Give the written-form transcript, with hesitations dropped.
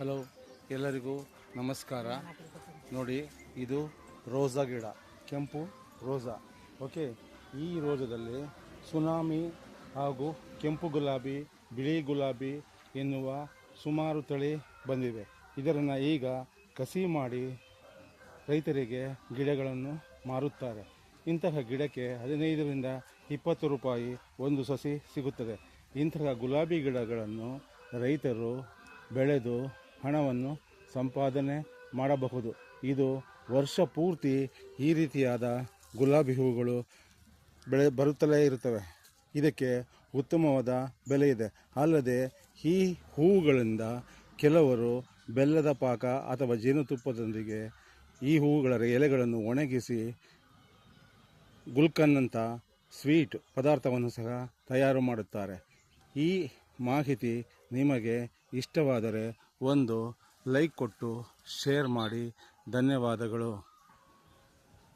Hello, ಎಲ್ಲರಿಗೂ ನಮಸ್ಕಾರ. ನೋಡಿ, ಇದು ರೋಸಾ ಗಿಡ, ಕೆಂಪು ರೋಸಾ. ಓಕೆ, ಈ ರೋಜಾದಲ್ಲಿ ಸುನಾಮಿ ಹಾಗೂ ಕೆಂಪು ಗುಲಾಬಿ, ಬಿಳಿ ಗುಲಾಬಿ ಎನ್ನುವ ಸುಮಾರು ತಳಿ ಬಂದಿವೆ. ಇದನ್ನು ಈಗ ಕಸಿ ಮಾಡಿ ರೈತರಿಗೆ ಗಿಡಗಳನ್ನು ಮಾರುತ್ತಾರೆ. ಇಂತಹ ಗಿಡಕ್ಕೆ 15ರಿಂದ 20 ರೂಪಾಯಿ ಒಂದು ಸಸಿ ಸಿಗುತ್ತದೆ. ಇಂತಹ ಗುಲಾಬಿ ಗಿಡಗಳನ್ನು ರೈತರು ಬೆಳೆದು ಹಣವನ್ನು ಸಂಪಾದನೆ ಮಾಡಬಹುದು. ಇದು ವರ್ಷ ಪೂರ್ತಿ ಈ ರೀತಿಯಾದ ಗುಲಾಬಿ ಹೂಗಳು ಬರುತ್ತಲೇ ಇರುತ್ತವೆ. ಇದಕ್ಕೆ ಉತ್ತಮವಾದ ಬೆಲೆ ಇದೆ. ಅಲ್ಲದೆ ಈ ಹೂವುಗಳಿಂದ ಕೆಲವರು ಬೆಲ್ಲದ ಪಾಕ ಅಥವಾ ಜೇನುತುಪ್ಪದೊಂದಿಗೆ ಈ ಹೂವುಗಳ ಎಲೆಗಳನ್ನು ಒಣಗಿಸಿ ಗುಲ್ಕನ್ನಂಥ ಸ್ವೀಟ್ ಪದಾರ್ಥವನ್ನು ಸಹ ತಯಾರು ಮಾಡುತ್ತಾರೆ. ಈ ಮಾಹಿತಿ ನಿಮಗೆ ಇಷ್ಟವಾದರೆ ಒಂದು ಲೈಕ್ ಕೊಟ್ಟು ಶೇರ್ ಮಾಡಿ. ಧನ್ಯವಾದಗಳು.